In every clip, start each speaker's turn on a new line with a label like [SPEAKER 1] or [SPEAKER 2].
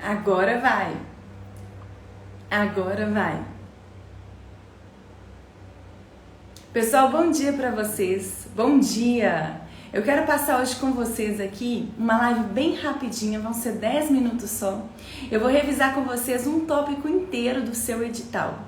[SPEAKER 1] Agora vai. Agora vai. Pessoal, bom dia para vocês. Bom dia. Eu quero passar hoje com vocês aqui uma live bem rapidinha, vão ser 10 minutos só. Eu vou revisar com vocês um tópico inteiro do seu edital.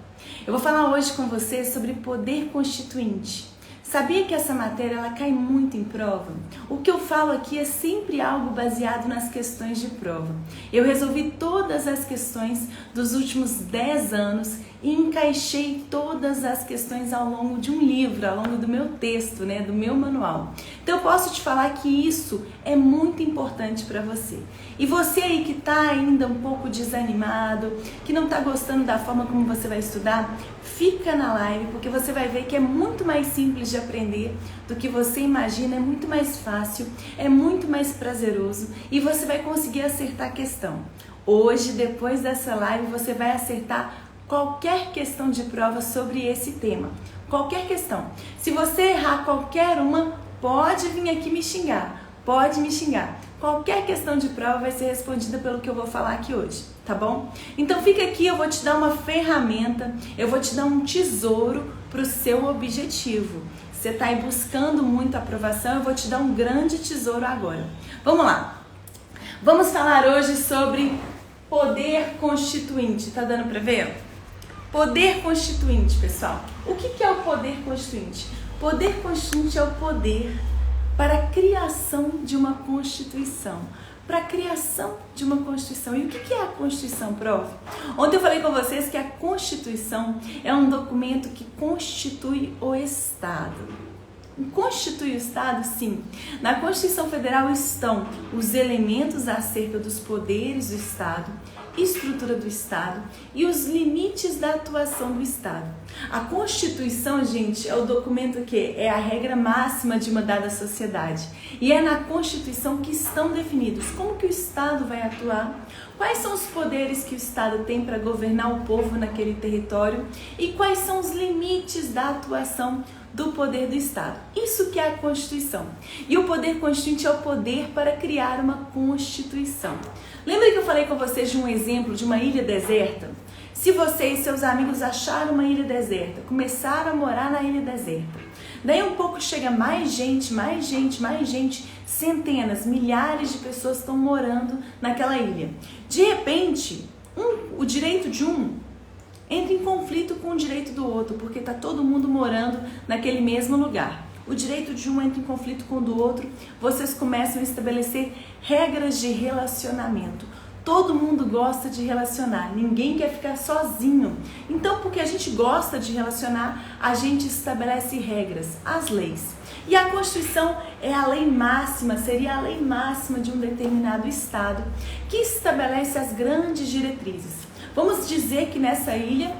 [SPEAKER 1] Eu vou falar hoje com vocês sobre poder constituinte. Sabia que essa matéria ela cai muito em prova? O que eu falo aqui é sempre algo baseado nas questões de prova. Eu resolvi todas as questões dos últimos 10 anos e encaixei todas as questões ao longo de um livro, ao longo do meu texto, do meu manual. Então eu posso te falar que isso é muito importante para você. E você aí que está ainda um pouco desanimado, que não está gostando da forma como você vai estudar, fica na live, porque você vai ver que é muito mais simples de aprender do que você imagina, é muito mais fácil, é muito mais prazeroso e você vai conseguir acertar a questão. Hoje, depois dessa live, você vai acertar qualquer questão de prova sobre esse tema. Qualquer questão. Se você errar qualquer uma, pode vir aqui me xingar. Pode me xingar. Qualquer questão de prova vai ser respondida pelo que eu vou falar aqui hoje, tá bom? Então fica aqui, eu vou te dar uma ferramenta, eu vou te dar um tesouro para o seu objetivo. Você está aí buscando muito aprovação, eu vou te dar um grande tesouro agora. Vamos lá. Vamos falar hoje sobre poder constituinte. Tá dando para ver? Poder constituinte, pessoal. O que é o poder constituinte? Poder constituinte é o poder para a criação de uma Constituição. Para a criação de uma Constituição. E o que é a Constituição, prof? Ontem eu falei com vocês que a Constituição é um documento que constitui o Estado. Constitui o Estado, sim. Na Constituição Federal estão os elementos acerca dos poderes do Estado, estrutura do Estado e os limites da atuação do Estado. A Constituição, gente, é o documento que é a regra máxima de uma dada sociedade. E é na Constituição que estão definidos como que o Estado vai atuar, quais são os poderes que o Estado tem para governar o povo naquele território e quais são os limites da atuação do poder do Estado. Isso que é a Constituição. E o poder constituinte é o poder para criar uma Constituição. Lembra que eu falei com vocês de um exemplo de uma ilha deserta? Se você e seus amigos acharam uma ilha deserta, começaram a morar na ilha deserta, daí um pouco chega mais gente, centenas, milhares de pessoas estão morando naquela ilha. De repente, o direito de um entra em conflito com o direito do outro, porque está todo mundo morando naquele mesmo lugar. O direito de um entra em conflito com o do outro, vocês começam a estabelecer regras de relacionamento. Todo mundo gosta de relacionar, ninguém quer ficar sozinho. Então, porque a gente gosta de relacionar, a gente estabelece regras, as leis. E a Constituição é a lei máxima, seria a lei máxima de um determinado Estado, que estabelece as grandes diretrizes. Vamos dizer que nessa ilha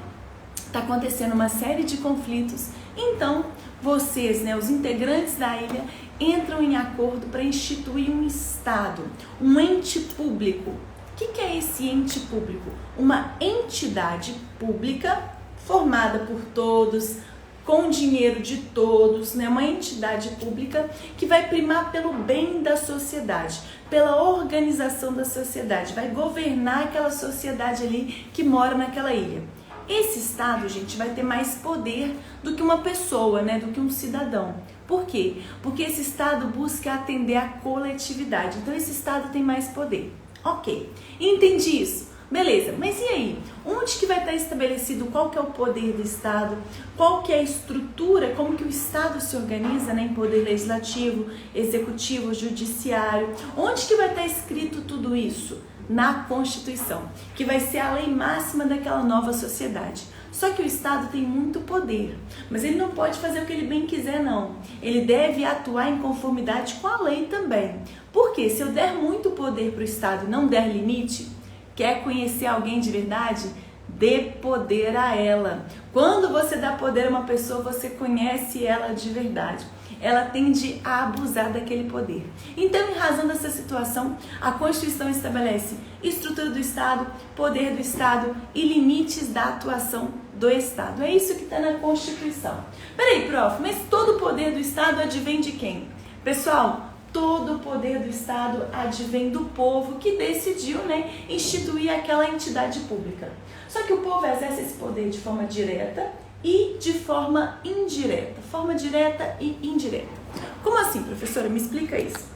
[SPEAKER 1] está acontecendo uma série de conflitos, então vocês, os integrantes da ilha, entram em acordo para instituir um Estado, um ente público. O que é esse ente público? Uma entidade pública formada por todos, com dinheiro de todos, uma entidade pública que vai primar pelo bem da sociedade, pela organização da sociedade, vai governar aquela sociedade ali que mora naquela ilha. Esse Estado, gente, vai ter mais poder do que uma pessoa, do que um cidadão. Por quê? Porque esse Estado busca atender a coletividade, então esse Estado tem mais poder. Ok, entendi isso. Beleza, mas e aí? Onde que vai estar estabelecido qual que é o poder do Estado? Qual que é a estrutura, como que o Estado se organiza em poder legislativo, executivo, judiciário? Onde que vai estar escrito tudo isso? Na Constituição, que vai ser a lei máxima daquela nova sociedade. Só que o Estado tem muito poder, mas ele não pode fazer o que ele bem quiser, não. Ele deve atuar em conformidade com a lei também. Porque se eu der muito poder para o Estado e não der limite, quer conhecer alguém de verdade? Dê poder a ela. Quando você dá poder a uma pessoa, você conhece ela de verdade. Ela tende a abusar daquele poder. Então, em razão dessa situação, a Constituição estabelece estrutura do Estado, poder do Estado e limites da atuação do Estado. É isso que está na Constituição. Peraí, prof, mas todo o poder do Estado advém de quem? Pessoal, todo o poder do Estado advém do povo que decidiu, instituir aquela entidade pública. Só que o povo exerce esse poder de forma direta e de forma indireta. Forma direta e indireta. Como assim, professora? Me explica isso.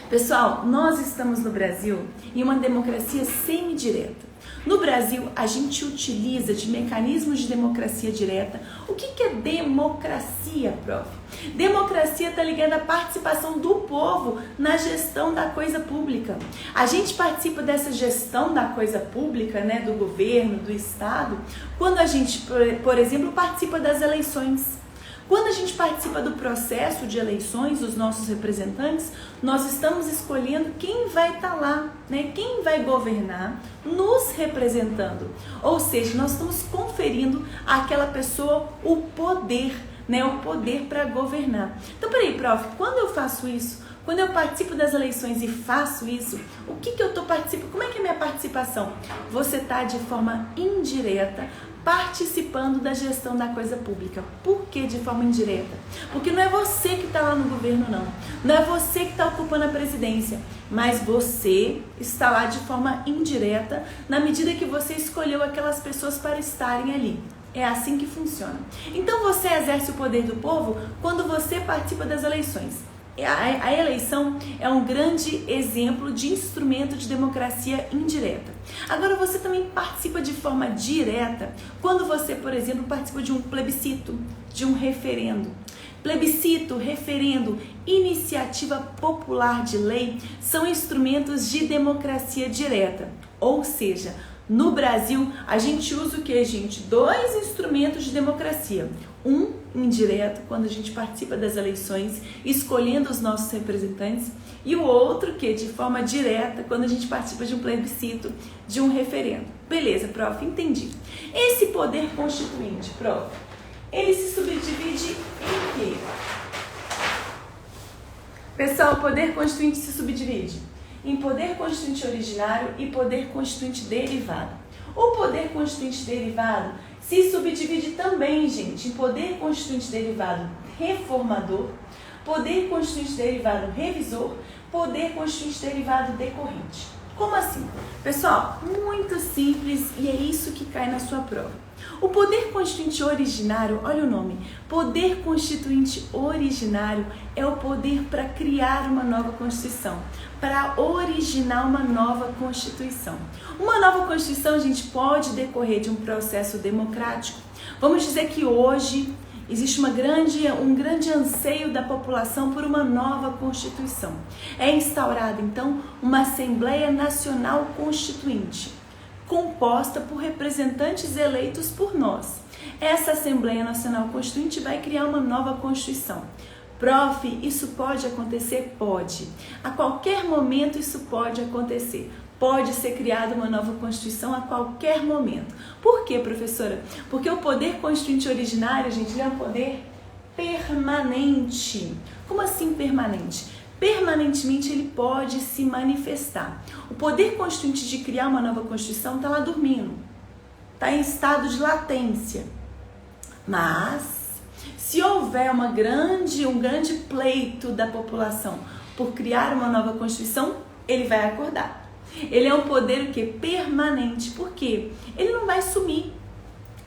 [SPEAKER 1] Pessoal, nós estamos no Brasil em uma democracia semidireta. No Brasil, a gente utiliza de mecanismos de democracia direta. O que é democracia, prof? Democracia está ligada à participação do povo na gestão da coisa pública. A gente participa dessa gestão da coisa pública, do governo, do Estado, quando a gente, por exemplo, participa das eleições. Quando a gente participa do processo de eleições dos nossos representantes, nós estamos escolhendo quem vai estar lá, quem vai governar, nos representando. Ou seja, nós estamos conferindo àquela pessoa o poder, o poder para governar. Então, peraí, prof, quando eu faço isso, quando eu participo das eleições e faço isso, o que eu estou participando? Como é que é a minha participação? Você está de forma indireta participando da gestão da coisa pública. Por que de forma indireta? Porque não é você que está lá no governo, não. Não é você que está ocupando a presidência, mas você está lá de forma indireta na medida que você escolheu aquelas pessoas para estarem ali. É assim que funciona. Então você exerce o poder do povo quando você participa das eleições. A eleição é um grande exemplo de instrumento de democracia indireta. Agora, você também participa de forma direta quando você, por exemplo, participa de um plebiscito, de um referendo. Plebiscito, referendo, iniciativa popular de lei são instrumentos de democracia direta. Ou seja, no Brasil, a gente usa o que, gente? Dois instrumentos de democracia. Um indireto, quando a gente participa das eleições, escolhendo os nossos representantes, e o outro que de forma direta, quando a gente participa de um plebiscito, de um referendo. Beleza, prof, entendi. Esse poder constituinte, prof, ele se subdivide em quê? Pessoal, o poder constituinte se subdivide em poder constituinte originário e poder constituinte derivado. O poder constituinte derivado se subdivide também, gente, em poder constituinte derivado reformador, poder constituinte derivado revisor, poder constituinte derivado decorrente. Como assim? Pessoal, muito simples e é isso que cai na sua prova. O poder constituinte originário, olha o nome, poder constituinte originário é o poder para criar uma nova Constituição, para originar uma nova Constituição. Uma nova Constituição, gente, pode decorrer de um processo democrático. Vamos dizer que hoje existe um grande anseio da população por uma nova Constituição. É instaurada, então, uma Assembleia Nacional Constituinte, composta por representantes eleitos por nós. Essa Assembleia Nacional Constituinte vai criar uma nova Constituição. Prof, isso pode acontecer? Pode. A qualquer momento isso pode acontecer. Pode ser criada uma nova Constituição a qualquer momento. Por quê, professora? Porque o poder constituinte originário, gente, ele é um poder permanente. Como assim permanente? Permanentemente ele pode se manifestar. O poder constituinte de criar uma nova Constituição está lá dormindo, está em estado de latência. Mas, se houver um grande pleito da população por criar uma nova Constituição, ele vai acordar. Ele é um poder o quê? Permanente. Por quê? Ele não vai sumir.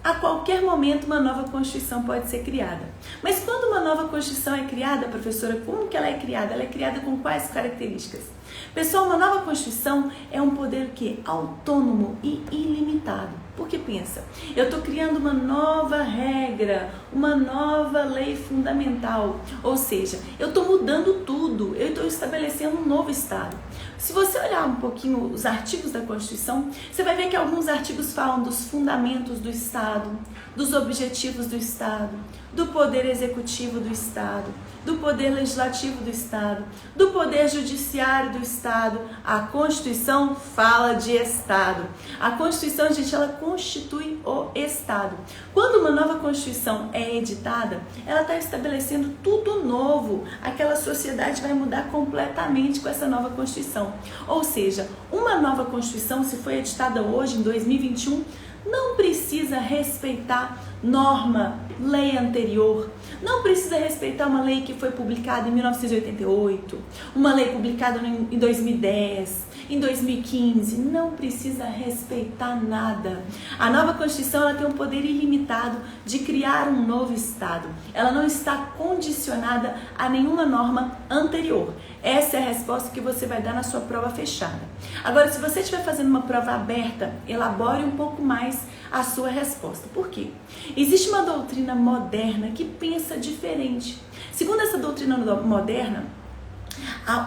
[SPEAKER 1] A qualquer momento uma nova Constituição pode ser criada. Mas quando uma nova Constituição é criada, professora, como que ela é criada? Ela é criada com quais características? Pessoal, uma nova Constituição é um poder que autônomo e ilimitado. Porque pensa, eu estou criando uma nova regra, uma nova lei fundamental. Ou seja, eu estou mudando tudo, eu estou estabelecendo um novo Estado. Se você olhar um pouquinho os artigos da Constituição, você vai ver que alguns artigos falam dos fundamentos do Estado, dos objetivos do Estado, do poder executivo do Estado, do poder legislativo do Estado, do poder judiciário do Estado. A Constituição fala de Estado. A Constituição, gente, ela constitui o Estado. Quando uma nova Constituição é editada, ela está estabelecendo tudo novo. Aquela sociedade vai mudar completamente com essa nova Constituição. Ou seja, uma nova Constituição, se foi editada hoje, em 2021, não precisa respeitar norma, lei anterior, não precisa respeitar uma lei que foi publicada em 1988, uma lei publicada em 2010, em 2015, não precisa respeitar nada. A nova Constituição ela tem um poder ilimitado de criar um novo Estado. Ela não está condicionada a nenhuma norma anterior. Essa é a resposta que você vai dar na sua prova fechada. Agora, se você estiver fazendo uma prova aberta, elabore um pouco mais a sua resposta. Por quê? Existe uma doutrina moderna que pensa diferente. Segundo essa doutrina moderna,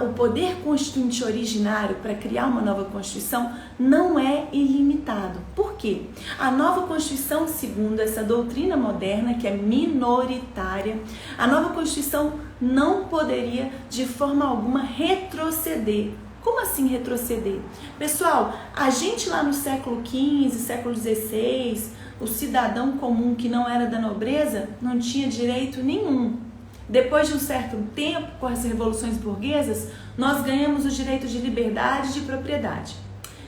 [SPEAKER 1] o poder constituinte originário para criar uma nova Constituição não é ilimitado. Por quê? A nova Constituição, segundo essa doutrina moderna, que é minoritária, a nova Constituição não poderia de forma alguma retroceder. Como assim retroceder? Pessoal, a gente lá no século XV, século XVI, o cidadão comum que não era da nobreza não tinha direito nenhum. Depois de um certo tempo, com as revoluções burguesas, nós ganhamos o direito de liberdade e de propriedade.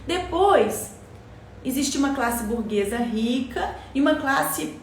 [SPEAKER 1] Depois, existe uma classe burguesa rica e uma classe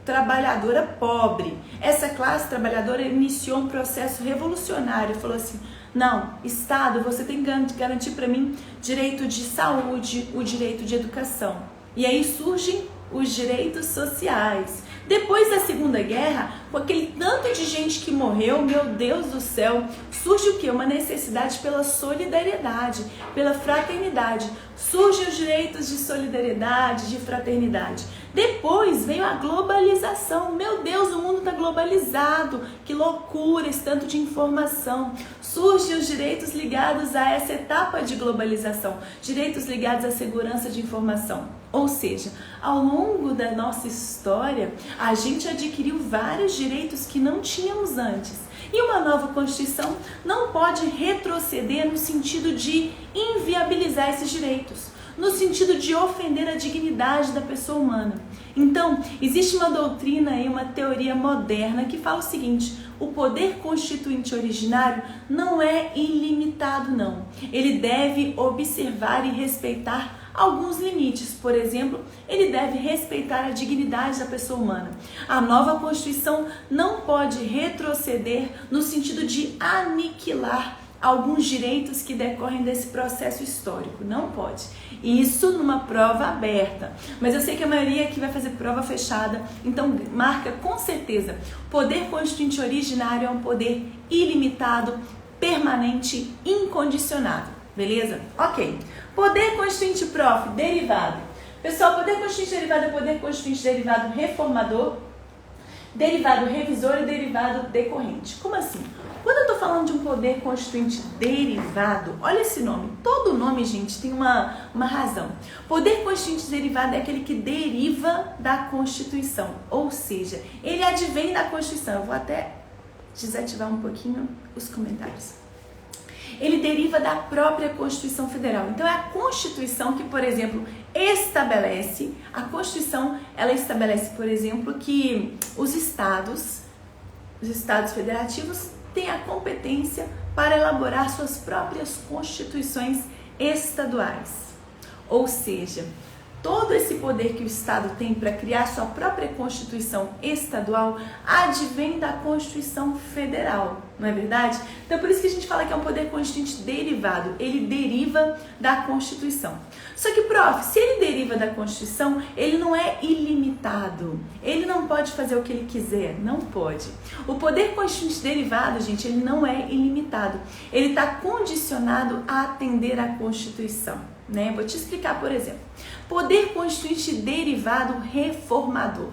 [SPEAKER 1] trabalhadora pobre. Essa classe trabalhadora iniciou um processo revolucionário, falou assim: não, Estado, você tem que garantir para mim direito de saúde, o direito de educação. E aí surgem os direitos sociais. Depois da Segunda Guerra, com aquele tanto de gente que morreu, meu Deus do céu, surge o quê? Uma necessidade pela solidariedade, pela fraternidade. Surgem os direitos de solidariedade, de fraternidade. Depois veio a globalização. Meu Deus, o mundo está globalizado. Que loucura, esse tanto de informação. Surgem os direitos ligados a essa etapa de globalização. Direitos ligados à segurança de informação. Ou seja, ao longo da nossa história, a gente adquiriu vários direitos que não tínhamos antes. E uma nova Constituição não pode retroceder no sentido de inviabilizar esses direitos, no sentido de ofender a dignidade da pessoa humana. Então, existe uma doutrina e uma teoria moderna que fala o seguinte: o poder constituinte originário não é ilimitado, não. Ele deve observar e respeitar alguns limites. Por exemplo, ele deve respeitar a dignidade da pessoa humana. A nova Constituição não pode retroceder no sentido de aniquilar alguns direitos que decorrem desse processo histórico. Não pode. Isso numa prova aberta. Mas eu sei que a maioria aqui vai fazer prova fechada, então marca com certeza: poder constituinte originário é um poder ilimitado, permanente, incondicionado. Beleza? Ok. Poder constituinte derivado. Pessoal, poder constituinte derivado é poder constituinte derivado reformador, derivado revisor e derivado decorrente. Como assim? Quando eu estou falando de um poder constituinte derivado, olha esse nome. Todo nome, gente, tem uma razão. Poder constituinte derivado é aquele que deriva da Constituição. Ou seja, ele advém da Constituição. Eu vou até desativar um pouquinho os comentários. Ele deriva da própria Constituição Federal. Então, é a Constituição que, por exemplo, estabelece, a Constituição, ela estabelece, por exemplo, que os estados federativos têm a competência para elaborar suas próprias constituições estaduais. Ou seja, todo esse poder que o Estado tem para criar sua própria Constituição estadual advém da Constituição Federal, não é verdade? Então, por isso que a gente fala que é um poder constituinte derivado, ele deriva da Constituição. Só que, prof, se ele deriva da Constituição, ele não é ilimitado, ele não pode fazer o que ele quiser, não pode. O poder constituinte derivado, gente, ele não é ilimitado, ele está condicionado a atender à Constituição. Né? Vou te explicar, por exemplo. Poder constituinte derivado reformador.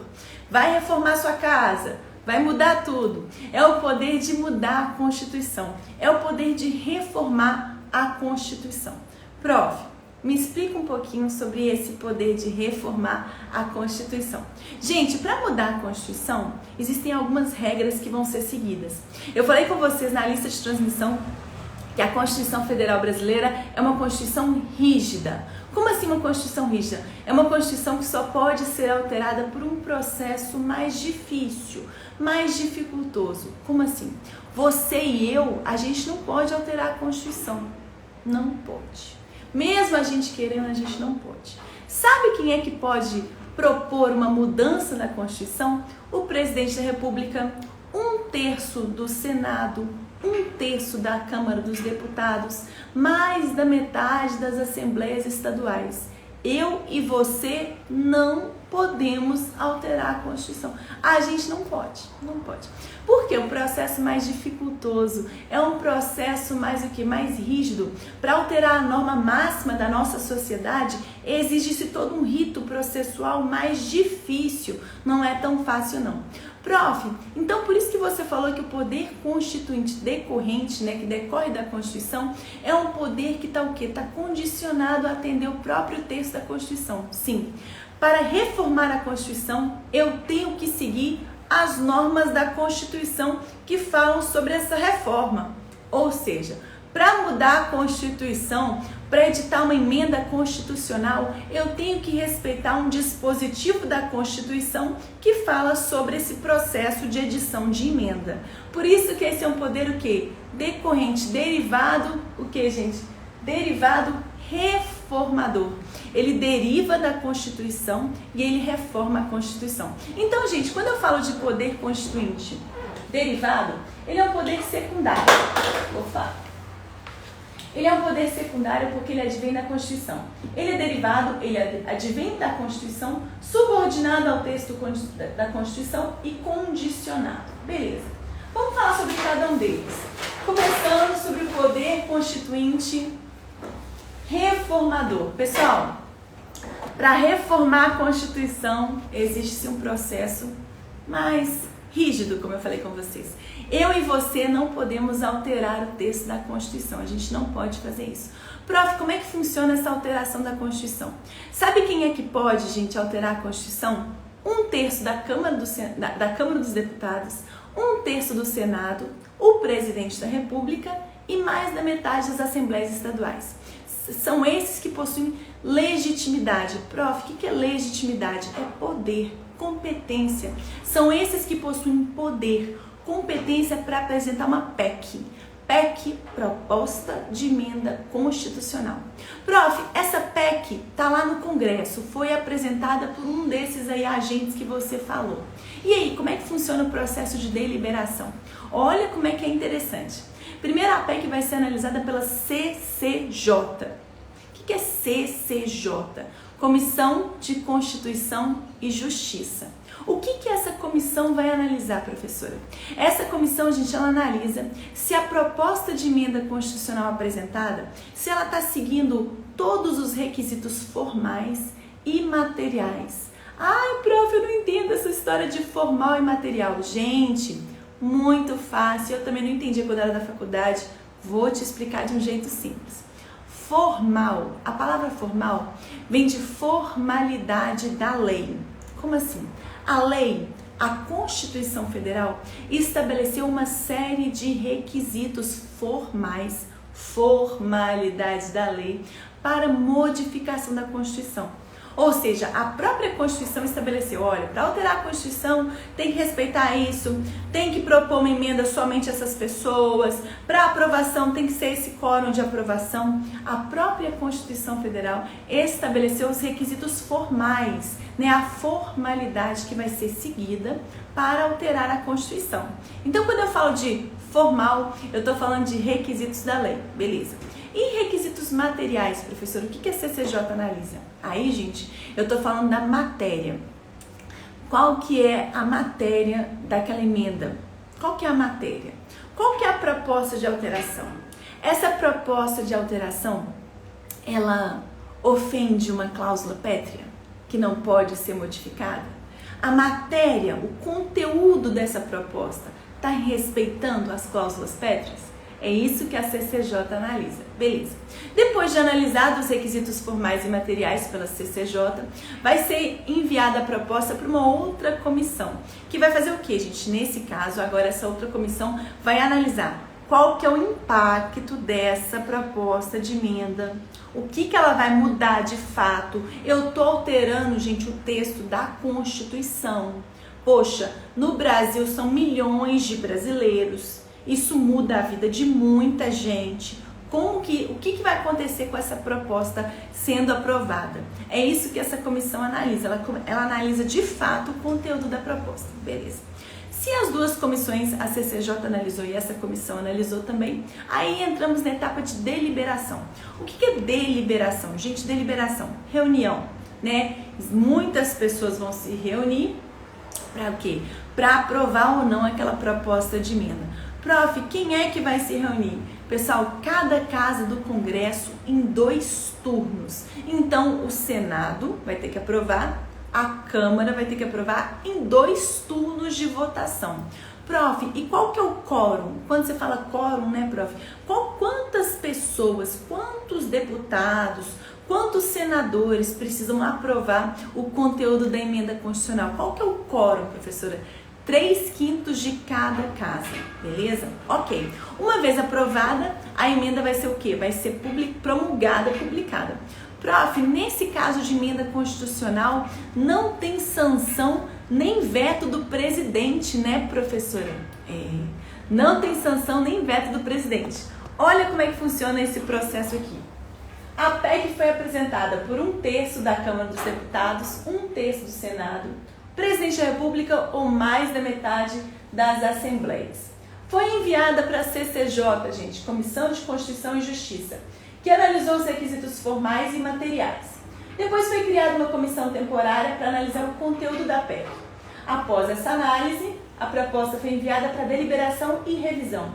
[SPEAKER 1] Vai reformar sua casa, vai mudar tudo. É o poder de mudar a Constituição. É o poder de reformar a Constituição. Prof, me explica um pouquinho sobre esse poder de reformar a Constituição. Gente, para mudar a Constituição, existem algumas regras que vão ser seguidas. Eu falei com vocês na lista de transmissão que a Constituição Federal Brasileira é uma Constituição rígida. Como assim uma Constituição rígida? É uma Constituição que só pode ser alterada por um processo mais difícil, mais dificultoso. Como assim? Você e eu, a gente não pode alterar a Constituição. Não pode. Mesmo a gente querendo, a gente não pode. Sabe quem é que pode propor uma mudança na Constituição? O presidente da República, 1/3 do Senado, 1/3 da Câmara dos Deputados, mais da metade das assembleias estaduais. Eu e você não podemos alterar a Constituição. A gente não pode. Porque é um processo mais dificultoso, é um processo mais rígido. Para alterar a norma máxima da nossa sociedade, exige-se todo um rito processual mais difícil. Não é tão fácil, não. Prof, então por isso que você falou que o poder constituinte decorrente, que decorre da Constituição, é um poder que está o quê? Está condicionado a atender o próprio texto da Constituição. Sim, para reformar a Constituição, eu tenho que seguir as normas da Constituição que falam sobre essa reforma. Ou seja, para mudar a Constituição, para editar uma emenda constitucional, eu tenho que respeitar um dispositivo da Constituição que fala sobre esse processo de edição de emenda. Por isso que esse é um poder o quê? Decorrente, derivado, o quê, gente? Derivado reformador. Ele deriva da Constituição e ele reforma a Constituição. Então, gente, quando eu falo de poder constituinte derivado, ele é um poder secundário. Ele é um poder secundário porque ele advém da Constituição. Ele é derivado, ele advém da Constituição, subordinado ao texto da Constituição e condicionado. Beleza. Vamos falar sobre cada um deles. Começando sobre o poder constituinte reformador. Pessoal, para reformar a Constituição, existe um processo mais rígido, como eu falei com vocês. Eu e você não podemos alterar o texto da Constituição. A gente não pode fazer isso. Prof, como é que funciona essa alteração da Constituição? Sabe quem é que pode, gente, alterar a Constituição? 1/3 da Câmara dos Deputados, 1/3 do Senado, o presidente da República e mais da metade das assembleias estaduais. São esses que possuem legitimidade. Prof, o que é legitimidade? É poder, competência. São esses que possuem poder, competência para apresentar uma PEC. PEC, proposta de emenda constitucional. Prof, essa PEC está lá no Congresso, foi apresentada por um desses aí agentes que você falou. E aí, como é que funciona o processo de deliberação? Olha como é que é interessante. Primeiro, a PEC vai ser analisada pela CCJ. O que é CCJ? Comissão de Constituição e Justiça. O que essa comissão vai analisar, professora? Essa comissão, gente, ela analisa se a proposta de emenda constitucional apresentada, se ela está seguindo todos os requisitos formais e materiais. Ai, prof, eu não entendo essa história de formal e material. Gente, muito fácil. Eu também não entendia quando era da faculdade. Vou te explicar de um jeito simples. Formal, a palavra formal vem de formalidade da lei. Como assim? A lei, a Constituição Federal, estabeleceu uma série de requisitos formais, formalidade da lei, para modificação da Constituição. Ou seja, a própria Constituição estabeleceu, olha, para alterar a Constituição tem que respeitar isso, tem que propor uma emenda somente a essas pessoas, para aprovação tem que ser esse quórum de aprovação. A própria Constituição Federal estabeleceu os requisitos formais, a formalidade que vai ser seguida para alterar a Constituição. Então, quando eu falo de formal, eu estou falando de requisitos da lei, beleza. E requisitos materiais, professor, o que a CCJ analisa? Aí, gente, eu estou falando da matéria. Qual que é a matéria daquela emenda? Qual que é a matéria? Qual que é a proposta de alteração? Essa proposta de alteração, ela ofende uma cláusula pétrea que não pode ser modificada? A matéria, o conteúdo dessa proposta, está respeitando as cláusulas pétreas? É isso que a CCJ analisa. Beleza. Depois de analisar os requisitos formais e materiais pela CCJ, vai ser enviada a proposta para uma outra comissão, que vai fazer o quê, gente? Nesse caso, agora essa outra comissão vai analisar qual que é o impacto dessa proposta de emenda, o que ela vai mudar de fato. Eu estou alterando, gente, o texto da Constituição. Poxa, no Brasil são milhões de brasileiros. Isso muda a vida de muita gente. O que vai acontecer com essa proposta sendo aprovada? É isso que essa comissão analisa. Ela analisa de fato o conteúdo da proposta. Beleza. Se as duas comissões, a CCJ analisou e essa comissão analisou também, aí entramos na etapa de deliberação. O que é deliberação? Gente, deliberação, reunião, né? Muitas pessoas vão se reunir para o quê? Para aprovar ou não aquela proposta de emenda. Prof, quem é que vai se reunir? Pessoal, cada casa do Congresso em 2 turnos. Então, o Senado vai ter que aprovar, a Câmara vai ter que aprovar em 2 turnos de votação. Prof, e qual que é o quórum? Quando você fala quórum, né, prof? Quantas pessoas, quantos deputados, quantos senadores precisam aprovar o conteúdo da emenda constitucional? Qual que é o quórum, professora? 3/5 de cada casa, beleza? Ok. Uma vez aprovada, a emenda vai ser o quê? Vai ser promulgada, publicada. Prof, nesse caso de emenda constitucional, não tem sanção nem veto do presidente, né, professora? Não tem sanção nem veto do presidente. Olha como é que funciona esse processo aqui. A PEC foi apresentada por 1/3 da Câmara dos Deputados, 1/3 do Senado, Presidente da República ou mais da metade das assembleias. Foi enviada para a CCJ, gente, Comissão de Constituição e Justiça, que analisou os requisitos formais e materiais. Depois foi criada uma comissão temporária para analisar o conteúdo da PEC. Após essa análise, a proposta foi enviada para deliberação e revisão.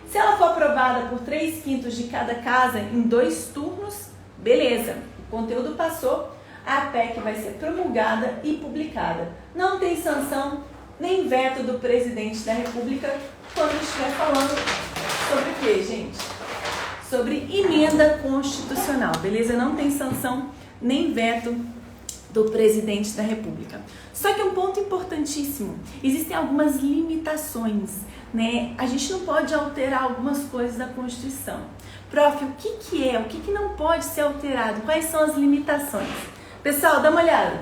[SPEAKER 1] Se ela for aprovada por 3/5 de cada casa em 2 turnos, beleza, o conteúdo passou, a PEC vai ser promulgada e publicada. Não tem sanção nem veto do presidente da República quando estiver falando sobre o quê, gente? Sobre emenda constitucional, beleza? Não tem sanção nem veto do presidente da República. Só que um ponto importantíssimo, existem algumas limitações, né? A gente não pode alterar algumas coisas da Constituição. Prof, o que é? O que não pode ser alterado? Quais são as limitações? Pessoal, dá uma olhada.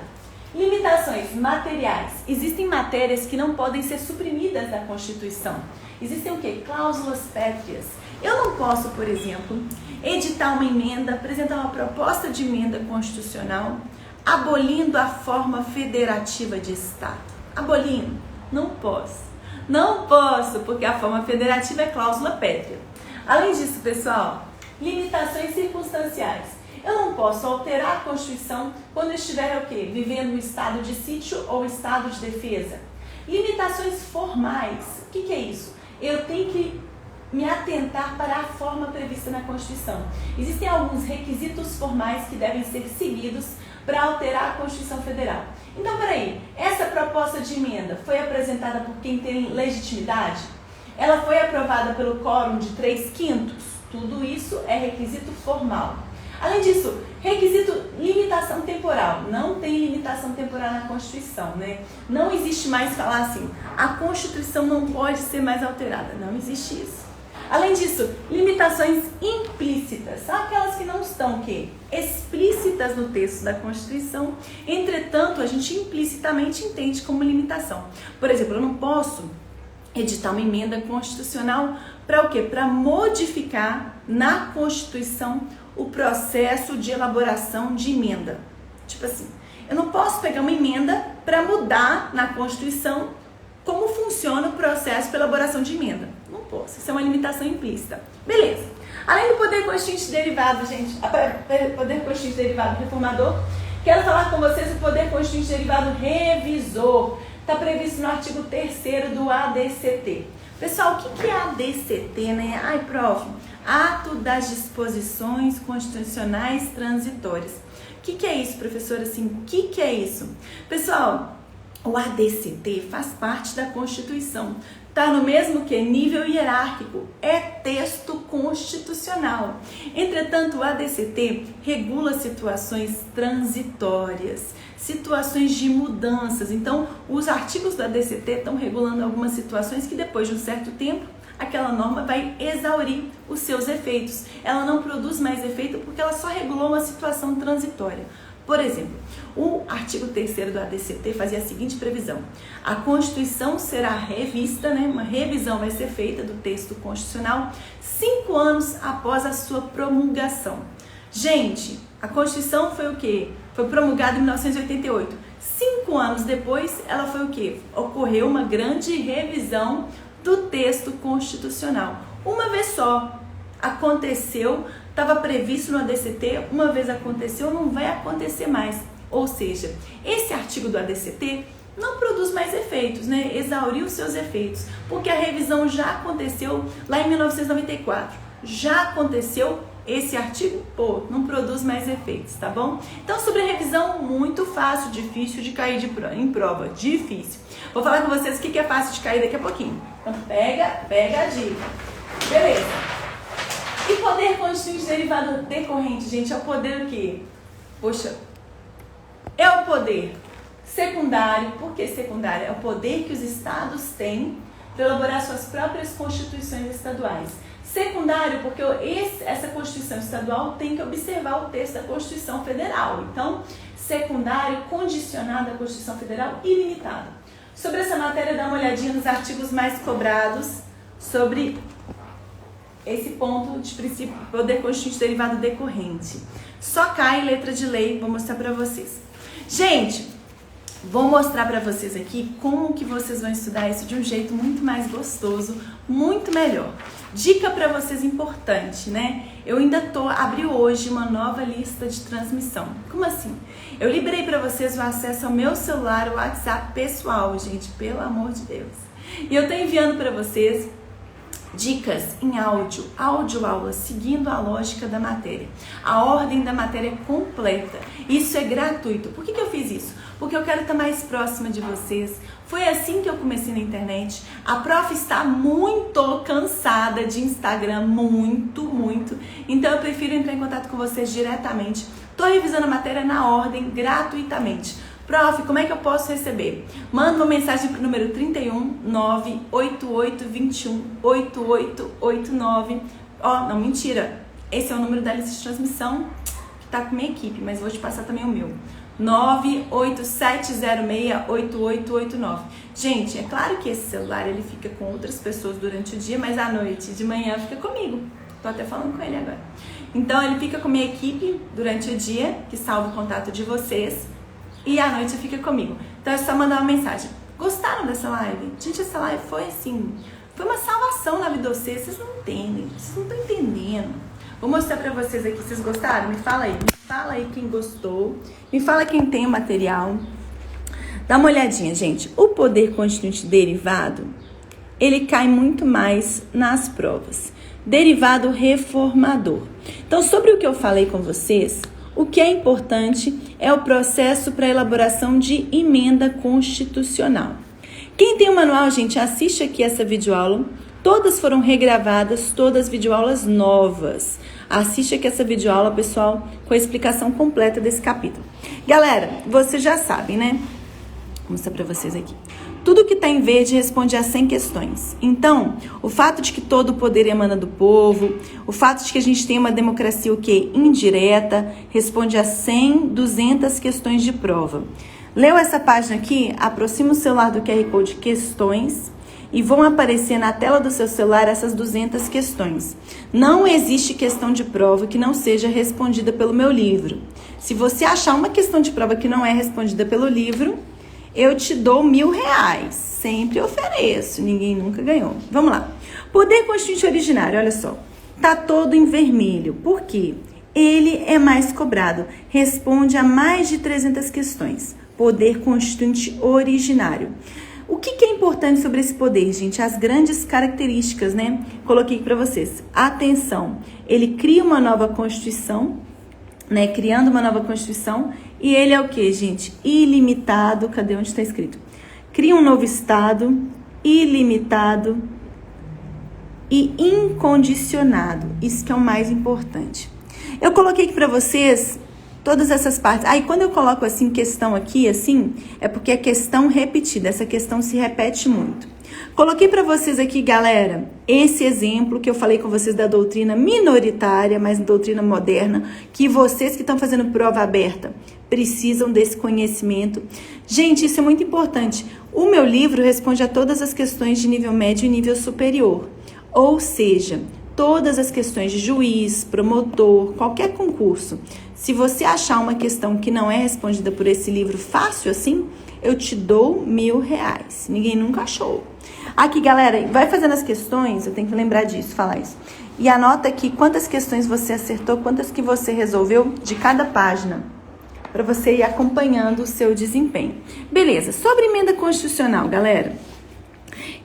[SPEAKER 1] Limitações materiais. Existem matérias que não podem ser suprimidas da Constituição. Existem o quê? Cláusulas pétreas. Eu não posso, por exemplo, editar uma emenda, apresentar uma proposta de emenda constitucional abolindo a forma federativa de Estado. Abolindo? Não posso. Não posso, porque a forma federativa é cláusula pétrea. Além disso, pessoal, limitações circunstanciais. Eu não posso alterar a Constituição quando eu estiver o quê? Vivendo um estado de sítio ou estado de defesa. Limitações formais. O que é isso? Eu tenho que me atentar para a forma prevista na Constituição. Existem alguns requisitos formais que devem ser seguidos para alterar a Constituição Federal. Então, peraí, essa proposta de emenda foi apresentada por quem tem legitimidade? Ela foi aprovada pelo quórum de 3/5? Tudo isso é requisito formal. Além disso, requisito limitação temporal. Não tem limitação temporal na Constituição, né? Não existe mais falar assim, a Constituição não pode ser mais alterada. Não existe isso. Além disso, limitações implícitas. São aquelas que não estão, o quê? Explícitas no texto da Constituição. Entretanto, a gente implicitamente entende como limitação. Por exemplo, eu não posso editar uma emenda constitucional para o quê? Para modificar na Constituição o processo de elaboração de emenda. Tipo assim, eu não posso pegar uma emenda para mudar na Constituição como funciona o processo de elaboração de emenda. Não posso, isso é uma limitação implícita. Beleza. Além do poder constituinte derivado, gente, poder constituinte derivado reformador, quero falar com vocês o poder constituinte derivado revisor. Está previsto no artigo 3º do ADCT. Pessoal, o que é ADCT, né? Ai, prof, Ato das Disposições Constitucionais Transitórias. O que é isso, professora? Assim, o que é isso? Pessoal, o ADCT faz parte da Constituição. Está no mesmo que nível hierárquico, é texto constitucional. Entretanto, o ADCT regula situações transitórias, situações de mudanças. Então, os artigos do ADCT estão regulando algumas situações que depois de um certo tempo, aquela norma vai exaurir os seus efeitos. Ela não produz mais efeito porque ela só regulou uma situação transitória. Por exemplo, o artigo 3º do ADCT fazia a seguinte previsão: a Constituição será revista, né? Uma revisão vai ser feita do texto constitucional 5 anos após a sua promulgação. Gente, a Constituição foi o quê? Foi promulgada em 1988. 5 anos depois, ela foi o quê? Ocorreu uma grande revisão do texto constitucional. Uma vez só aconteceu, estava previsto no ADCT, uma vez aconteceu, não vai acontecer mais. Ou seja, esse artigo do ADCT não produz mais efeitos, né? Exauriu seus efeitos, porque a revisão já aconteceu lá em 1994. Já aconteceu, esse artigo, não produz mais efeitos, tá bom? Então, sobre a revisão, muito fácil, difícil de cair em prova, difícil. Vou falar com vocês o que é fácil de cair daqui a pouquinho. Então, pega a dica. Beleza. E poder constituinte derivado decorrente, gente, é o poder o quê? Poxa, é o poder secundário. Por que secundário? É o poder que os estados têm para elaborar suas próprias constituições estaduais. Secundário, porque essa Constituição Estadual tem que observar o texto da Constituição Federal. Então, secundário, condicionado à Constituição Federal, ilimitado. Sobre essa matéria, dá uma olhadinha nos artigos mais cobrados sobre esse ponto de princípio poder constituinte derivado decorrente. Só cai letra de lei, vou mostrar para vocês. Gente, vou mostrar para vocês aqui como que vocês vão estudar isso de um jeito muito mais gostoso, muito melhor. Dica para vocês importante, né? Eu ainda abri hoje uma nova lista de transmissão. Como assim? Eu liberei para vocês o acesso ao meu celular, o WhatsApp pessoal, gente, pelo amor de Deus. E eu tô enviando para vocês dicas em áudio aulas, seguindo a lógica da matéria. A ordem da matéria completa. Isso é gratuito. Por que eu fiz isso? Porque eu quero estar mais próxima de vocês. Foi assim que eu comecei na internet. A prof está muito cansada de Instagram, muito. Então eu prefiro entrar em contato com vocês diretamente. Estou revisando a matéria na ordem, gratuitamente. Prof, como é que eu posso receber? Manda uma mensagem para o número 31 98821 8889. Não, mentira. Esse é o número da lista de transmissão que está com minha equipe, mas vou te passar também o meu. 987068889. Gente, é claro que esse celular ele fica com outras pessoas durante o dia, mas à noite, de manhã, fica comigo. Tô até falando com ele agora. Então, ele fica com minha equipe durante o dia, que salva o contato de vocês, e à noite fica comigo. Então, é só mandar uma mensagem. Gostaram dessa live? Gente, essa live foi assim, foi uma salvação na vida de vocês. Vocês não entendem, vocês não estão entendendo. Vou mostrar pra vocês aqui, vocês gostaram? Me fala aí quem gostou, me fala quem tem o material. Dá uma olhadinha, gente. O poder constituinte derivado, ele cai muito mais nas provas. Derivado reformador. Então, sobre o que eu falei com vocês, o que é importante é o processo para elaboração de emenda constitucional. Quem tem o manual, gente, assiste aqui essa videoaula. Todas foram regravadas, todas videoaulas novas. Assiste aqui essa videoaula, pessoal, com a explicação completa desse capítulo. Galera, vocês já sabem, né? Vou mostrar pra vocês aqui. Tudo que tá em verde responde a 100 questões. Então, o fato de que todo o poder emana do povo, o fato de que a gente tem uma democracia o quê? Indireta, responde a 100, 200 questões de prova. Leu essa página aqui? Aproxima o celular do QR Code questões e vão aparecer na tela do seu celular essas 200 questões. Não existe questão de prova que não seja respondida pelo meu livro. Se você achar uma questão de prova que não é respondida pelo livro, eu te dou R$1.000. Sempre ofereço. Ninguém nunca ganhou. Vamos lá. Poder constituinte originário, olha só. Tá todo em vermelho. Por quê? Ele é mais cobrado. Responde a mais de 300 questões. Poder constituinte originário. O que é importante sobre esse poder, gente? As grandes características, né? Coloquei para vocês. Atenção. Ele cria uma nova Constituição, né? Criando uma nova Constituição. E ele é o que, gente? Ilimitado. Cadê onde está escrito? Cria um novo Estado, ilimitado e incondicionado. Isso que é o mais importante. Eu coloquei aqui para vocês todas essas partes. Aí, quando eu coloco assim, questão aqui, assim, é porque é questão repetida. Essa questão se repete muito. Coloquei para vocês aqui, galera, esse exemplo que eu falei com vocês da doutrina minoritária, mas doutrina moderna, que vocês que estão fazendo prova aberta precisam desse conhecimento. Gente, isso é muito importante. O meu livro responde a todas as questões de nível médio e nível superior. Ou seja, todas as questões de juiz, promotor, qualquer concurso. Se você achar uma questão que não é respondida por esse livro fácil assim, eu te dou R$1.000. Ninguém nunca achou. Aqui, galera, vai fazendo as questões, eu tenho que lembrar disso, falar isso. E anota aqui quantas questões você acertou, quantas que você resolveu de cada página, para você ir acompanhando o seu desempenho. Beleza, sobre emenda constitucional, galera.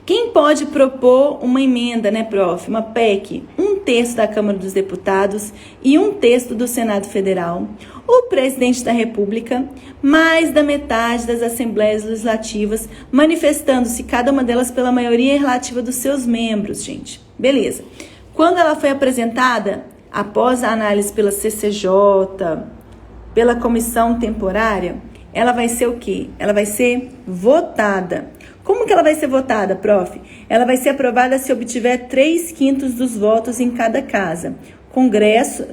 [SPEAKER 1] Quem pode propor uma emenda, né, prof? Uma PEC, 1/3 da Câmara dos Deputados e 1/3 do Senado Federal, o presidente da República, mais da metade das Assembleias Legislativas, manifestando-se cada uma delas pela maioria relativa dos seus membros, gente. Beleza. Quando ela foi apresentada, após a análise pela CCJ, pela comissão temporária, ela vai ser o quê? Ela vai ser votada. Como que ela vai ser votada, prof? Ela vai ser aprovada se obtiver 3/5 dos votos em cada casa,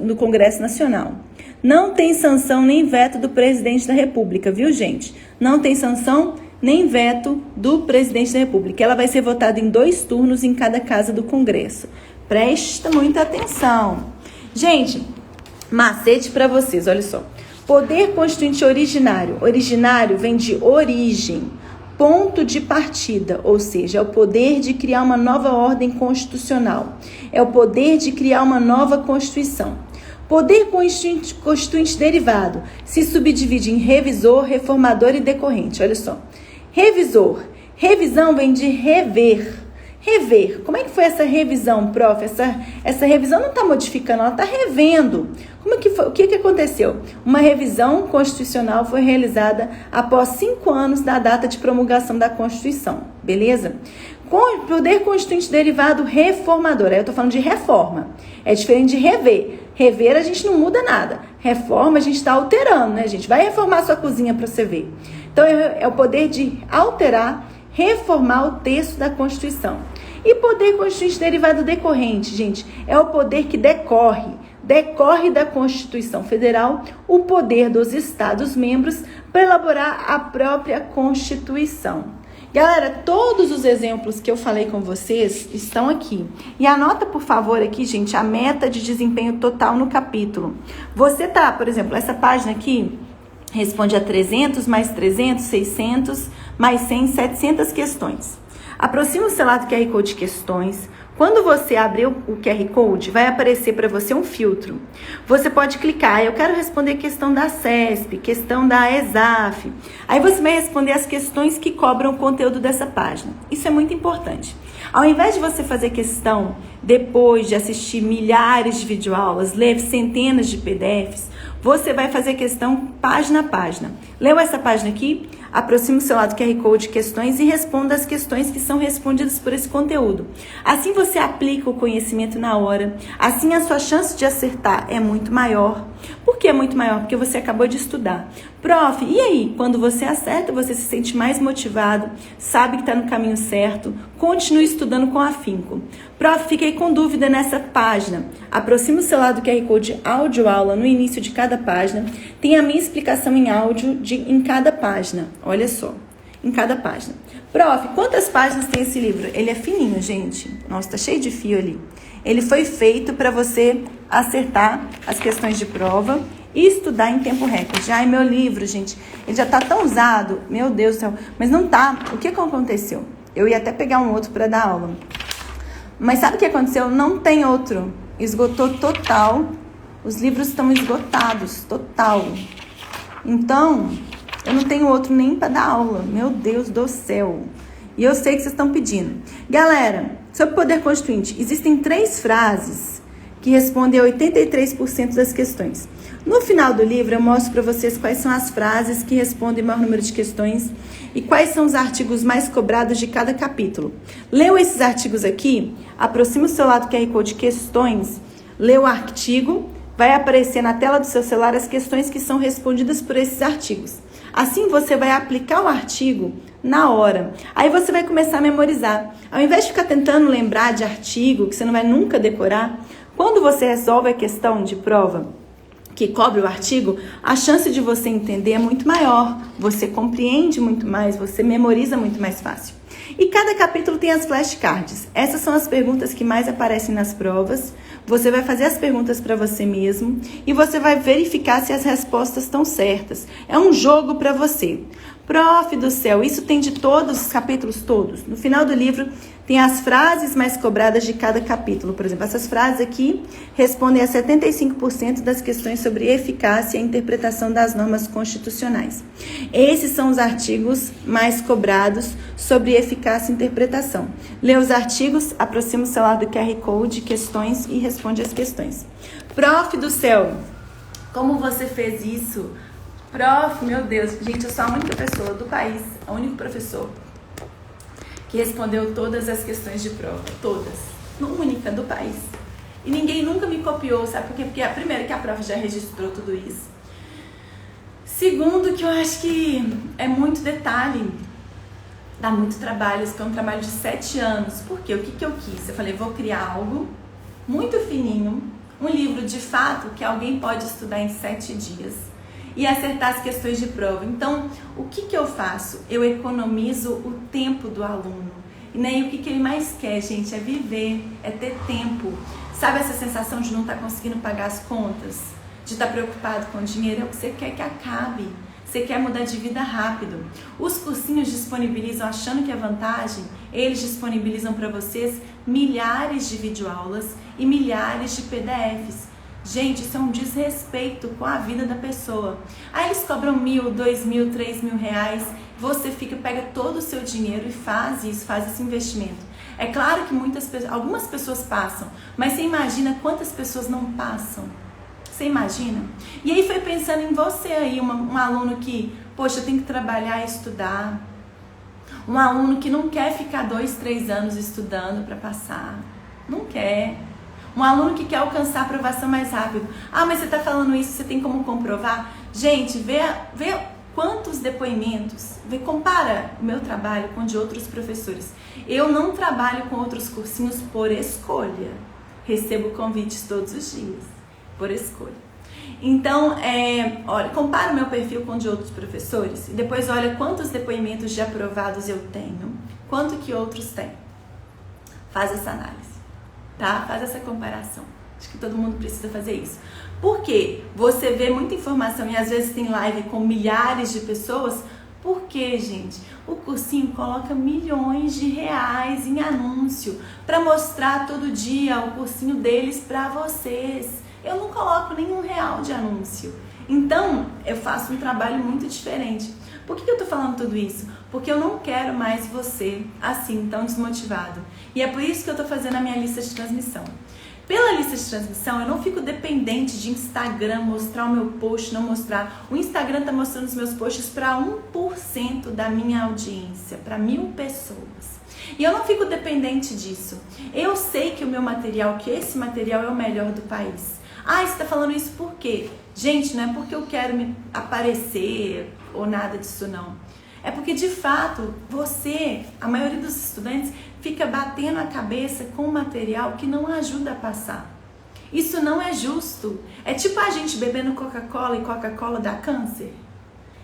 [SPEAKER 1] no Congresso Nacional. Não tem sanção nem veto do presidente da República, viu, gente? Não tem sanção nem veto do presidente da República. Ela vai ser votada em 2 turnos em cada casa do Congresso. Presta muita atenção. Gente, macete para vocês, olha só. Poder constituinte originário. Originário vem de origem. Ponto de partida, ou seja, é o poder de criar uma nova ordem constitucional. É o poder de criar uma nova Constituição. Poder constituinte derivado se subdivide em revisor, reformador e decorrente. Olha só. Revisor. Revisão vem de rever. Rever. Como é que foi essa revisão, prof? Essa revisão não está modificando, ela está revendo. Como é que foi? O que aconteceu? Uma revisão constitucional foi realizada após 5 anos da data de promulgação da Constituição. Beleza? Poder constituinte derivado reformador. Aí eu estou falando de reforma. É diferente de rever. Rever a gente não muda nada. Reforma a gente está alterando, né, gente? Vai reformar a sua cozinha para você ver. Então é o poder de alterar, reformar o texto da Constituição. E poder constituinte derivado decorrente, gente, é o poder que decorre da Constituição Federal o poder dos Estados-membros para elaborar a própria Constituição. Galera, todos os exemplos que eu falei com vocês estão aqui. E anota, por favor, aqui, gente, a meta de desempenho total no capítulo. Você tá, por exemplo, essa página aqui responde a 300, mais 300, 600, mais 100, 700 questões. Aproxima o celular do QR Code de questões. Quando você abrir o QR Code, vai aparecer para você um filtro. Você pode clicar, eu quero responder questão da CESP, questão da ESAF. Aí você vai responder as questões que cobram o conteúdo dessa página. Isso é muito importante. Ao invés de você fazer questão depois de assistir milhares de videoaulas, ler centenas de PDFs, você vai fazer questão página a página. Leu essa página aqui? Aproxima o celular do QR Code de questões e responda as questões que são respondidas por esse conteúdo. Assim você aplica o conhecimento na hora. Assim a sua chance de acertar é muito maior. Por que é muito maior? Porque você acabou de estudar. Prof, e aí? Quando você acerta, você se sente mais motivado, sabe que está no caminho certo, continue estudando com afinco. Prof, fiquei com dúvida nessa página. Aproxima o celular do QR Code áudio aula no início de cada página. Tem a minha explicação em áudio em cada página. Olha só, em cada página. Prof, quantas páginas tem esse livro? Ele é fininho, gente. Nossa, tá cheio de fio ali. Ele foi feito para você acertar as questões de prova e estudar em tempo recorde. Ai, meu livro, gente, ele já tá tão usado. Meu Deus do céu. Mas não tá. O que aconteceu? Eu ia até pegar um outro para dar aula. Mas sabe o que aconteceu? Não tem outro. Esgotou total. Os livros estão esgotados, total. Então, eu não tenho outro nem para dar aula. Meu Deus do céu. E eu sei que vocês estão pedindo. Galera, sobre poder constituinte, existem 3 frases que respondem a 83% das questões. No final do livro, eu mostro para vocês quais são as frases que respondem o maior número de questões e quais são os artigos mais cobrados de cada capítulo. Leu esses artigos aqui, aproxima o celular do QR Code de questões, lê o artigo, vai aparecer na tela do seu celular as questões que são respondidas por esses artigos. Assim, você vai aplicar o artigo na hora. Aí você vai começar a memorizar. Ao invés de ficar tentando lembrar de artigo, que você não vai nunca decorar, quando você resolve a questão de prova que cobre o artigo, a chance de você entender é muito maior. Você compreende muito mais, você memoriza muito mais fácil. E cada capítulo tem as flashcards. Essas são as perguntas que mais aparecem nas provas. Você vai fazer as perguntas para você mesmo e você vai verificar se as respostas estão certas. É um jogo para você. Prof do céu, isso tem de todos os capítulos todos. No final do livro tem as frases mais cobradas de cada capítulo. Por exemplo, essas frases aqui respondem a 75% das questões sobre eficácia e interpretação das normas constitucionais. Esses são os artigos mais cobrados sobre eficácia e interpretação. Lê os artigos, aproxima o celular do QR Code, questões e responde as questões. Prof do céu, como você fez isso? Prof, meu Deus, gente, eu sou a única pessoa do país, o único professor que respondeu todas as questões de prova, todas, única do país. E ninguém nunca me copiou, sabe por quê? Porque primeiro que a prova já registrou tudo isso. Segundo que eu acho que é muito detalhe, dá muito trabalho, isso é um trabalho de 7 anos. Por quê? O que eu quis? Eu falei, vou criar algo muito fininho, um livro de fato que alguém pode estudar em 7 dias. E acertar as questões de prova. Então, o que eu faço? Eu economizo o tempo do aluno. E nem o que ele mais quer, gente, é viver, é ter tempo. Sabe essa sensação de não estar conseguindo pagar as contas? De estar preocupado com o dinheiro? É o que você quer que acabe. Você quer mudar de vida rápido. Os cursinhos disponibilizam, achando que é vantagem, eles disponibilizam para vocês milhares de videoaulas e milhares de PDFs. Gente, isso é um desrespeito com a vida da pessoa. Aí eles cobram 1.000, 2.000, 3.000 reais. Você pega todo o seu dinheiro e faz isso, faz esse investimento. É claro que algumas pessoas passam, mas você imagina quantas pessoas não passam? Você imagina? E aí foi pensando em você aí, um aluno que, poxa, tem que trabalhar e estudar. Um aluno que não quer ficar 2, 3 anos estudando para passar. Não quer. Um aluno que quer alcançar a aprovação mais rápido. Ah, mas você está falando isso, você tem como comprovar? Gente, vê quantos depoimentos, compara o meu trabalho com o de outros professores. Eu não trabalho com outros cursinhos por escolha. Recebo convites todos os dias, por escolha. Então, olha, compara o meu perfil com o de outros professores e depois olha quantos depoimentos de aprovados eu tenho, quanto que outros têm. Faz essa análise. Tá? Faz essa comparação. Acho que todo mundo precisa fazer isso. Por quê? Você vê muita informação e às vezes tem live com milhares de pessoas. Por quê, gente? O cursinho coloca milhões de reais em anúncio para mostrar todo dia o cursinho deles para vocês. Eu não coloco nenhum real de anúncio. Então, eu faço um trabalho muito diferente. Por que eu tô falando tudo isso? Porque eu não quero mais você assim, tão desmotivado. E é por isso que eu tô fazendo a minha lista de transmissão. Pela lista de transmissão, eu não fico dependente de Instagram mostrar o meu post, não mostrar. O Instagram tá mostrando os meus posts para 1% da minha audiência, para 1.000 pessoas. E eu não fico dependente disso. Eu sei que o meu material, que esse material é o melhor do país. Ah, você tá falando isso por quê? Gente, não é porque eu quero me aparecer ou nada disso não. É porque de fato você, a maioria dos estudantes, fica batendo a cabeça com um material que não ajuda a passar. Isso não é justo. É tipo a gente bebendo Coca-Cola e Coca-Cola dá câncer.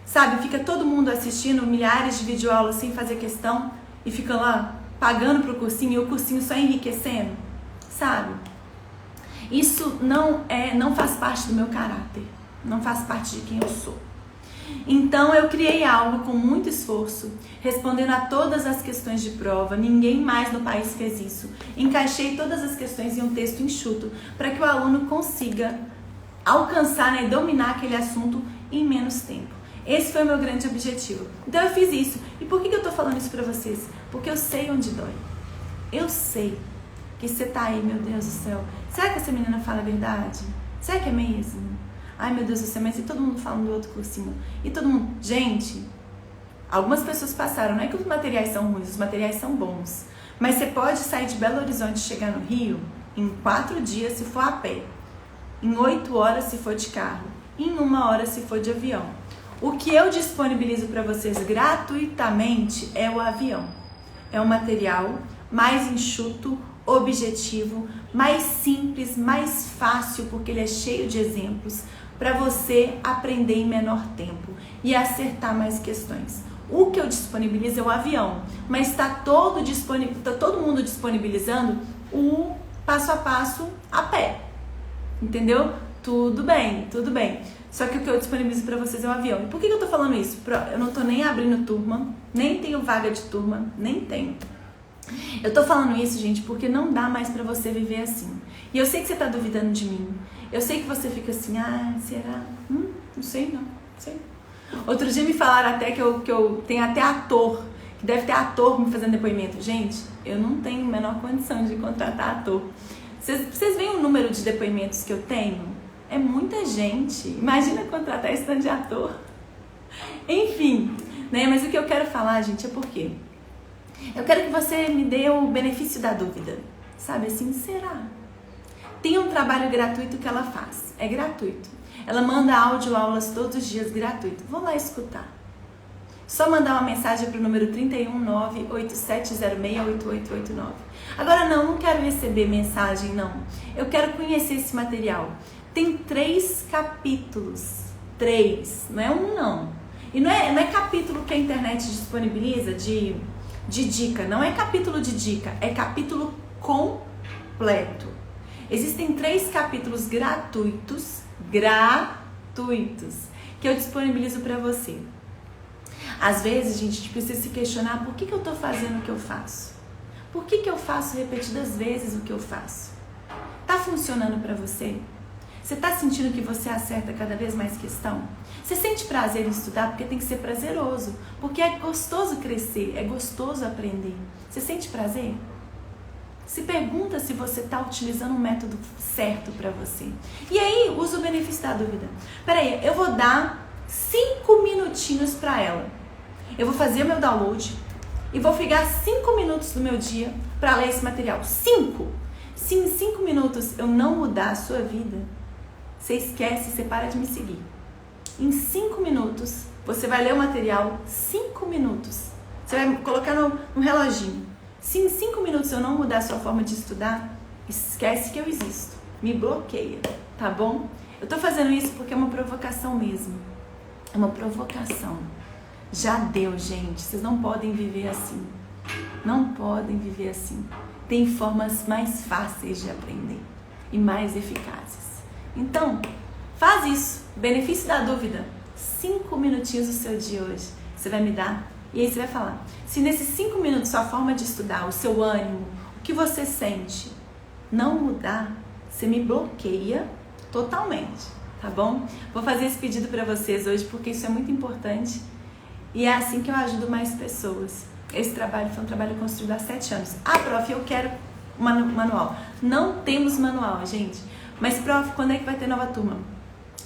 [SPEAKER 1] Sabe, fica todo mundo assistindo milhares de videoaulas sem fazer questão e fica lá pagando pro cursinho e o cursinho só enriquecendo. Sabe? Isso não faz parte do meu caráter, não faz parte de quem eu sou. Então eu criei algo com muito esforço, respondendo a todas as questões de prova, ninguém mais no país fez isso. Encaixei todas as questões em um texto enxuto, para que o aluno consiga alcançar e dominar aquele assunto em menos tempo. Esse foi o meu grande objetivo. Então eu fiz isso. E por que eu tô falando isso pra vocês? Porque eu sei onde dói. Eu sei que você tá aí, meu Deus do céu. Será que essa menina fala a verdade? Será que é mesmo? Ai, meu Deus do céu, mas e todo mundo falando do outro cursinho? E todo mundo... Gente, algumas pessoas passaram. Não é que os materiais são ruins, os materiais são bons. Mas você pode sair de Belo Horizonte e chegar no Rio em 4 dias se for a pé. Em 8 horas se for de carro. Em 1 hora se for de avião. O que eu disponibilizo para vocês gratuitamente é o avião. É um material mais enxuto, objetivo, mais simples, mais fácil, porque ele é cheio de exemplos, para você aprender em menor tempo e acertar mais questões. O que eu disponibilizo é o avião, mas está todo mundo disponibilizando o passo a passo a pé, entendeu? Tudo bem, tudo bem. Só que o que eu disponibilizo para vocês é o avião. E por que eu tô falando isso? Eu não tô nem abrindo turma, nem tenho vaga de turma, nem tenho. Eu tô falando isso, gente, porque não dá mais pra você viver assim. E eu sei que você tá duvidando de mim. Eu sei que você fica assim, será? Não sei não, sei. Outro dia me falaram até que eu tenho até ator, que deve ter ator me fazendo depoimento. Gente, eu não tenho a menor condição de contratar ator. Vocês veem o número de depoimentos que eu tenho? É muita gente. Imagina contratar esse tanto de ator. Enfim, né? Mas o que eu quero falar, gente, é por quê? Eu quero que você me dê o benefício da dúvida. Sabe assim, será? Tem um trabalho gratuito que ela faz. É gratuito. Ela manda áudio aulas todos os dias gratuito. Vou lá escutar. Só mandar uma mensagem para o número 31987068889. Agora não quero receber mensagem, não. Eu quero conhecer esse material. Tem 3 capítulos. 3. Não é um, não. E não é capítulo que a internet disponibiliza de dica. Não é capítulo de dica. É capítulo completo. Existem 3 capítulos gratuitos, que eu disponibilizo para você. Às vezes, gente, a gente precisa se questionar por que eu tô fazendo o que eu faço? Por que eu faço repetidas vezes o que eu faço? Tá funcionando para você? Você tá sentindo que você acerta cada vez mais questão? Você sente prazer em estudar? Porque tem que ser prazeroso. Porque é gostoso crescer, é gostoso aprender. Você sente prazer? Se pergunta se você está utilizando um método certo para você. E aí, usa o benefício da dúvida. Peraí, eu vou dar 5 minutinhos para ela. Eu vou fazer o meu download e vou pegar 5 minutos do meu dia para ler esse material. 5! Se em 5 minutos eu não mudar a sua vida, você esquece, você para de me seguir. Em 5 minutos, você vai ler o material, 5 minutos. Você vai colocar no reloginho. Se em 5 minutos eu não mudar a sua forma de estudar, esquece que eu existo. Me bloqueia, tá bom? Eu tô fazendo isso porque é uma provocação mesmo. É uma provocação. Já deu, gente. Vocês não podem viver assim. Não podem viver assim. Tem formas mais fáceis de aprender e mais eficazes. Então, faz isso. Benefício da dúvida. 5 minutinhos do seu dia hoje. Você vai me dar? E aí você vai falar. Se nesses 5 minutos sua forma de estudar, o seu ânimo, o que você sente, não mudar, você me bloqueia totalmente, tá bom? Vou fazer esse pedido para vocês hoje porque isso é muito importante e é assim que eu ajudo mais pessoas. Esse trabalho foi um trabalho construído há 7 anos. Prof, eu quero manual. Não temos manual, gente. Mas, prof, quando é que vai ter nova turma?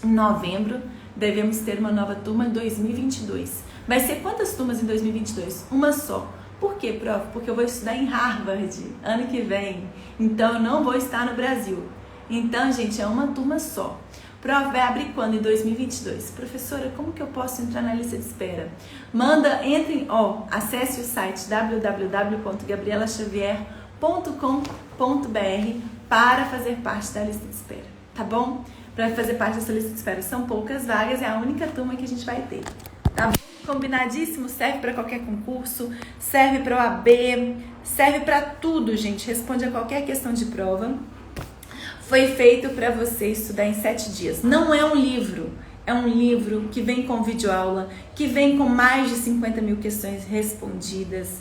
[SPEAKER 1] Em novembro, devemos ter uma nova turma em 2022. Vai ser quantas turmas em 2022? Uma só. Por quê, prof? Porque eu vou estudar em Harvard ano que vem. Então, eu não vou estar no Brasil. Então, gente, é uma turma só. Prof, vai abrir quando? Em 2022. Professora, como que eu posso entrar na lista de espera? Acesse o site www.gabrielaxavier.com.br para fazer parte da lista de espera, tá bom? Para fazer parte dessa lista de espera. São poucas vagas, é a única turma que a gente vai ter, tá bom? Combinadíssimo, serve para qualquer concurso, serve para OAB, serve para tudo, gente. Responde a qualquer questão de prova. Foi feito para você estudar em 7 dias. Não é um livro, é um livro que vem com videoaula, que vem com mais de 50 mil questões respondidas,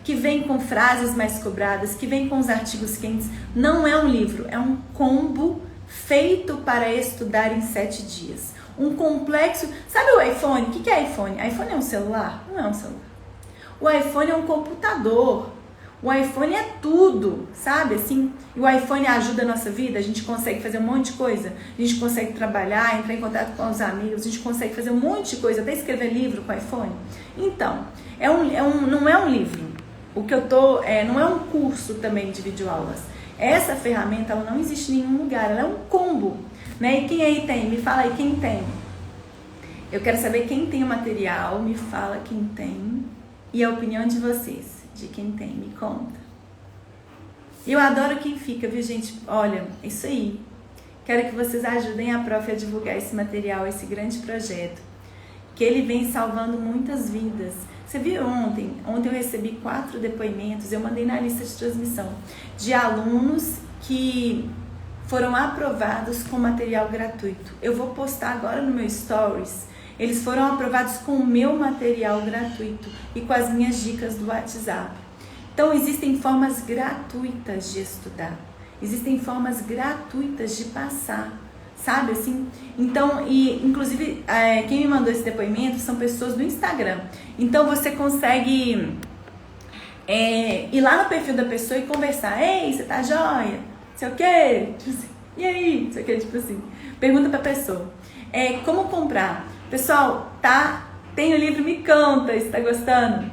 [SPEAKER 1] que vem com frases mais cobradas, que vem com os artigos quentes. Não é um livro, é um combo feito para estudar em 7 dias. Um complexo... Sabe o iPhone? O que é iPhone? iPhone é um celular? Não é um celular. O iPhone é um computador. O iPhone é tudo, sabe? Assim, o iPhone ajuda a nossa vida, a gente consegue fazer um monte de coisa. A gente consegue trabalhar, entrar em contato com os amigos, a gente consegue fazer um monte de coisa, até escrever livro com o iPhone. Então, não é um livro. O que eu tô... não é um curso também de videoaulas. Essa ferramenta, ela não existe em nenhum lugar, ela é um combo, né? E quem aí tem? Me fala aí quem tem. Eu quero saber quem tem o material, me fala quem tem e a opinião de vocês, de quem tem, me conta. Eu adoro quem fica, viu, gente? Olha, isso aí. Quero que vocês ajudem a prof a divulgar esse material, esse grande projeto, que ele vem salvando muitas vidas. Você viu ontem? Ontem eu recebi 4 depoimentos, eu mandei na lista de transmissão, de alunos que foram aprovados com material gratuito. Eu vou postar agora no meu Stories. Eles foram aprovados com o meu material gratuito e com as minhas dicas do WhatsApp. Então, existem formas gratuitas de estudar. Existem formas gratuitas de passar, sabe assim? Então, inclusive, quem me mandou esse depoimento são pessoas do Instagram. Então, você consegue ir lá no perfil da pessoa e conversar. Ei, você tá joia? Sei o quê? Tipo assim, e aí? Sei o quê? Tipo assim, pergunta pra pessoa. Como comprar? Pessoal, tem o livro, me conta se tá gostando.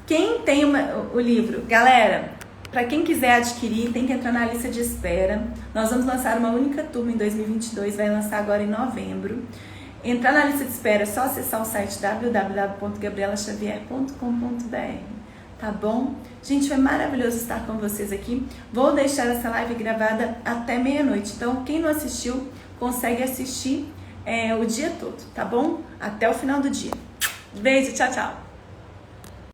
[SPEAKER 1] Quem tem o livro? Galera, para quem quiser adquirir, tem que entrar na lista de espera. Nós vamos lançar uma única turma em 2022, vai lançar agora em novembro. Entrar na lista de espera é só acessar o site www.gabrielaxavier.com.br, tá bom? Gente, foi maravilhoso estar com vocês aqui. Vou deixar essa live gravada até meia-noite, então quem não assistiu, consegue assistir o dia todo, tá bom? Até o final do dia. Beijo, tchau, tchau!